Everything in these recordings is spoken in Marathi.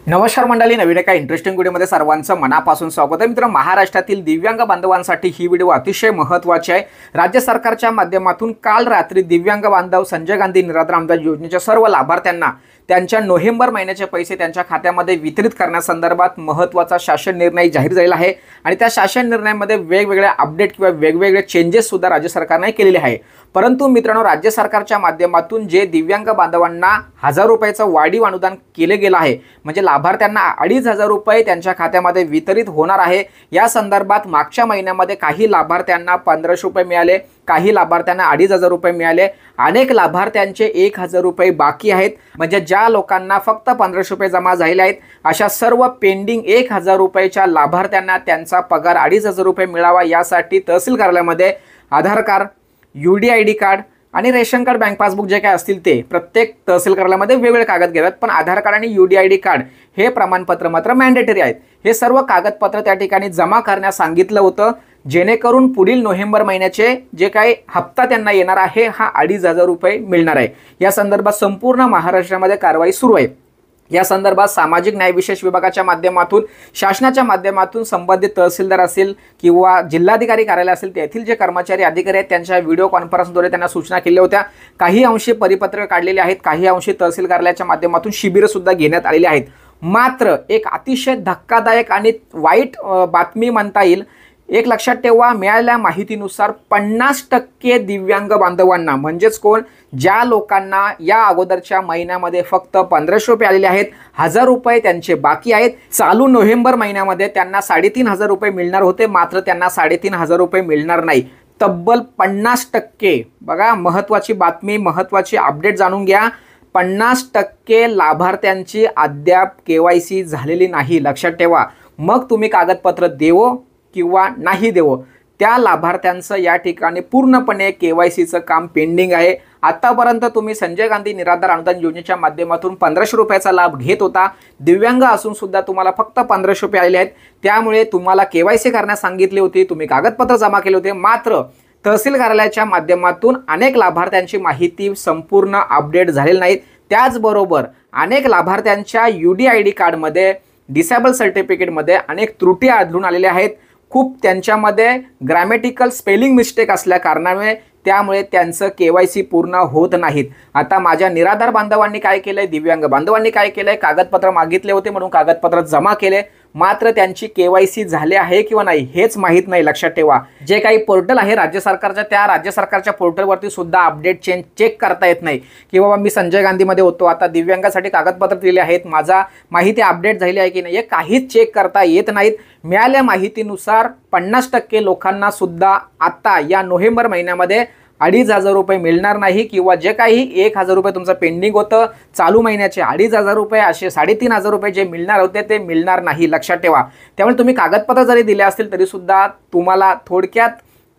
नमस्कार मंडळी, नवीन एका इंटरेस्टिंग व्हिडिओमध्ये सर्वांचं मनापासून स्वागत आहे। मित्र, महाराष्ट्रातील दिव्यांग बांधवांसाठी ही व्हिडिओ अतिशय महत्त्वाची आहे। राज्य सरकारच्या माध्यमातून काल रात्री दिव्यांग बांधव संजय गांधी निराधार अनुदान योजनेच्या सर्व लाभार्थ्यांना त्यांच्या नोव्हेंबर महिन्याचे पैसे त्यांच्या खात्यामध्ये वितरित करण्यासंदर्भात महत्त्वाचा शासन निर्णय जाहीर झालेला आहे आणि त्या शासन निर्णयामध्ये वेगवेगळे अपडेट किंवा वेगवेगळे चेंजेस सुद्धा राज्य सरकारने केलेले आहे। परंतु मित्रांनो, राज्य सरकारच्या माध्यमातून जे दिव्यांग बांधवांना 1000 रुपयाचं वाढीव अनुदान केले गेलं आहे, म्हणजे लाभार्थ्यांना 2500 रुपये त्यांच्या खात्यामध्ये वितरित होणार आहे। या संदर्भात मागच्या महिन्यामध्ये काही लाभार्थ्यांना 1500 रुपये मिळाले, काही लाभार्थ्यांना 2500 रुपये मिळाले, अनेक लाभार्थ्यांचे 1000 रुपये बाकी आहेत। म्हणजे ज्या लोकांना फक्त 1500 रुपये जमा झालेले आहेत, अशा सर्व पेंडिंग 1000 रुपयाच्या लाभार्थ्यांना त्यांचा पगार 2500 रुपये मिळावा यासाठी तहसील कार्यालयामध्ये आधार कार्ड, UDID कार्ड आणि रेशन कार्ड, बँक पासबुक जे काय असतील ते प्रत्येक तहसील कार्यालयामध्ये वेगवेगळे कागद घेतात, पण आधार कार्ड आणि UDID कार्ड हे प्रमाणपत्र मात्र मॅन्डेटरी आहेत। हे सर्व कागदपत्र त्या ठिकाणी जमा करण्यास सांगितलं होतं, जेणेकरून पुढील नोव्हेंबर महिन्याचे जे काही हप्ता त्यांना येणार आहे हा 2500 रुपये मिळणार आहे। या संदर्भात संपूर्ण महाराष्ट्रामध्ये कारवाई सुरू आहे। या संदर्भात सामाजिक न्याय विशेष विभागाच्या माध्यमातून, शासनाच्या माध्यमातून संबंधित तहसीलदार असेल किंवा जिल्हाधिकारी कार्यालय असेल, तेथील जे कर्मचारी अधिकारी आहेत त्यांच्या व्हिडिओ कॉन्फरन्सद्वारे त्यांना सूचना केल्या होत्या। काही अंशी परिपत्रक काढलेले आहेत, काही अंशी तहसील कार्यालयाच्या माध्यमातून शिबिरं सुद्धा घेण्यात आलेली आहेत। मात्र एक अतिशय धक्कादायक आणि वाईट बातमी म्हणता येईल। एक लक्षात ठेवा, मिळालेल्या माहितीनुसार 50% दिव्यांग बांधवांना, म्हणजेच कोण, ज्या लोकांना या अगोदरच्या महिन्यामध्ये फक्त 1500 रुपये आलेले आहेत, 1000 रुपये त्यांचे बाकी आहेत, चालू नोव्हेंबर महिन्यामध्ये त्यांना 3500 रुपये मिळणार होते, मात्र त्यांना 3500 रुपये मिळणार नाही। तब्बल 50%। बघा, महत्त्वाची बातमी, महत्त्वाची अपडेट जाणून घ्या। 50% लाभार्थ्यांची अद्याप KYC झालेली नाही, लक्षात ठेवा। मग तुम्ही कागदपत्र देवो किंवा नाही देवो, त्या लाभार्थ्यांचं या ठिकाणी पूर्णपणे KYCचं काम पेंडिंग आहे। आतापर्यंत तुम्ही संजय गांधी निराधार अनुदान योजनेच्या माध्यमातून 1500 रुपयाचा लाभ घेत होता, दिव्यांग असून सुद्धा तुम्हाला फक्त 1500 रुपये आलेले आहेत, त्यामुळे तुम्हाला KYC करण्यास सांगितली होती, तुम्ही कागदपत्र जमा केले होते। मात्र तहसील कार्यालयाच्या माध्यमातून अनेक लाभार्थ्यांची माहिती संपूर्ण अपडेट झालेली नाहीत। त्याचबरोबर अनेक लाभार्थ्यांच्या UDID कार्डमध्ये, डिसेबल सर्टिफिकेटमध्ये अनेक त्रुटी आढळून आलेल्या आहेत। खूप त्यांच्यामध्ये ग्रॅमॅटिकल स्पेलिंग मिस्टेक असल्या कारणामुळे त्यामुळे त्यांचं KYC पूर्ण होत नाहीत। आता माझ्या निराधार बांधवांनी काय केलंय, दिव्यांग बांधवांनी काय केलंय, कागदपत्र मागितले होते म्हणून कागदपत्र जमा केले, मात्र त्यांची KYC झाले आहे किंवा नाही हेच माहीत नाही। लक्षात ठेवा, जे काही पोर्टल आहे राज्य सरकारच्या, त्या राज्य सरकारच्या पोर्टलवरती सुद्धा अपडेट चेक करता येत नाही की बाबा मी संजय गांधीमध्ये होतो, आता दिव्यांगासाठी कागदपत्र दिले आहेत, माझा माहिती अपडेट झाली आहे की नाही, हे काहीच चेक करता येत नाहीत। मिळालेल्या माहितीनुसार 50% लोकांना सुद्धा आता या नोव्हेंबर महिन्यामध्ये 2500 रुपये मिळणार नाही, किंवा जे काही 1000 रुपये तुमचं पेंडिंग होतं चालू महिन्याचे 2500 रुपये, असे 3500 रुपये जे मिळणार होते ते मिळणार नाही, लक्षात ठेवा। त्यामुळे तुम्ही कागदपत्र जरी दिले असतील तरी सुद्धा तुम्हाला थोडक्यात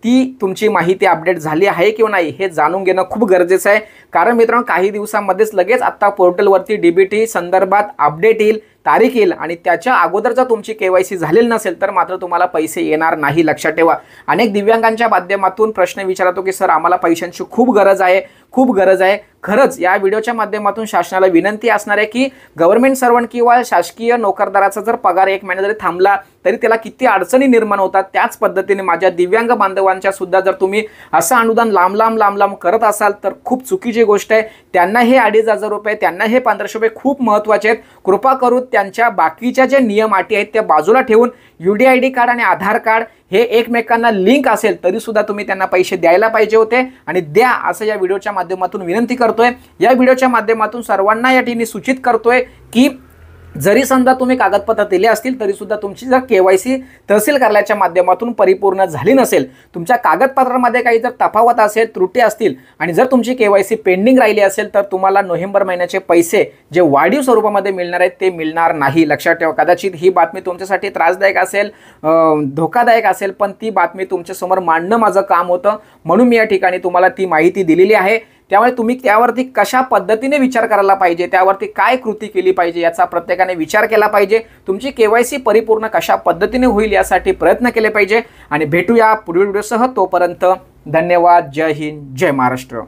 ती तुमची माहिती अपडेट झाली आहे किंवा नाही हे जाणून घेणं खूप गरजेचं आहे। कारण मित्रांनो, काही दिवसांमध्येच लगेच आता पोर्टलवरती DBT संदर्भात अपडेट येईल, तारीख येईल, आणि त्याच्या अगोदर जर तुमची KYC झालेली नसेल तर मात्र तुम्हाला पैसे येणार नाही, लक्षात ठेवा। अनेक दिव्यांगांच्या माध्यमातून प्रश्न विचारतो की सर आम्हाला पैशांची खूप गरज आहे, खूप गरज आहे। खरंच या व्हिडिओच्या माध्यमातून शासनाला विनंती असणार आहे की गव्हर्नमेंट सर्वंट किंवा शासकीय नोकरदाराचा जर पगार 1 महिना जरी थांबला तरी त्याला किती अडचणी निर्माण होतात, त्याच पद्धतीने माझ्या दिव्यांग बांधवांच्या सुद्धा जर तुम्ही असं अनुदान लांब करत असाल तर खूप चुकीची गोष्ट आहे। त्यांना हे 2500 रुपये, त्यांना हे 1500 रुपये खूप महत्त्वाचे आहेत। कृपा करून त्यांच्या बाकीच्या जे नियम अटी आहेत त्या बाजूला ठेवून UDID कार्ड आणि आधार कार्ड हे एकमेकांना लिंक असेल तरी सुद्धा तुम्ही त्यांना पैसे द्यायला पाहिजे होते, आणि द्या असं या व्हिडिओच्या माध्यमातून विनंती करतोय। या व्हिडिओच्या माध्यमातून सर्वांना या ठिकाणी सूचित करतोय की जरी समजा तुम्ही कागदपत्र दिले असतील तरी सुद्धा तुमची जर KYC तहसील कार्यालयाच्या माध्यमातून परिपूर्ण झाली नसेल, तुमच्या कागदपत्रामध्ये काही जर तफावत असेल, त्रुटी असतील, आणि जर तुमची KYC पेंडिंग राहिली असेल तर तुम्हाला नोव्हेंबर महिन्याचे पैसे जे वाढीव स्वरूपामध्ये मिळणार आहेत ते मिळणार नाही, लक्षात ठेवा। कदाचित ही बातमी तुमच्यासाठी त्रासदायक असेल, धोकादायक असेल, पण ती बातमी तुमच्यासमोर मांडणं माझं काम होतं, म्हणून मी या ठिकाणी तुम्हाला ती माहिती दिलेली आहे। त्यामुळे तुम्ही त्यावरती कशा पद्धतीने विचार करायला पाहिजे, त्यावरती काय कृती केली पाहिजे याचा प्रत्येकाने विचार केला पाहिजे। तुमची KYC परिपूर्ण कशा पद्धतीने होईल यासाठी प्रयत्न केले पाहिजे। आणि भेटूया पुढील व्हिडिओसह, तोपर्यंत धन्यवाद। जय हिंद, जय महाराष्ट्र।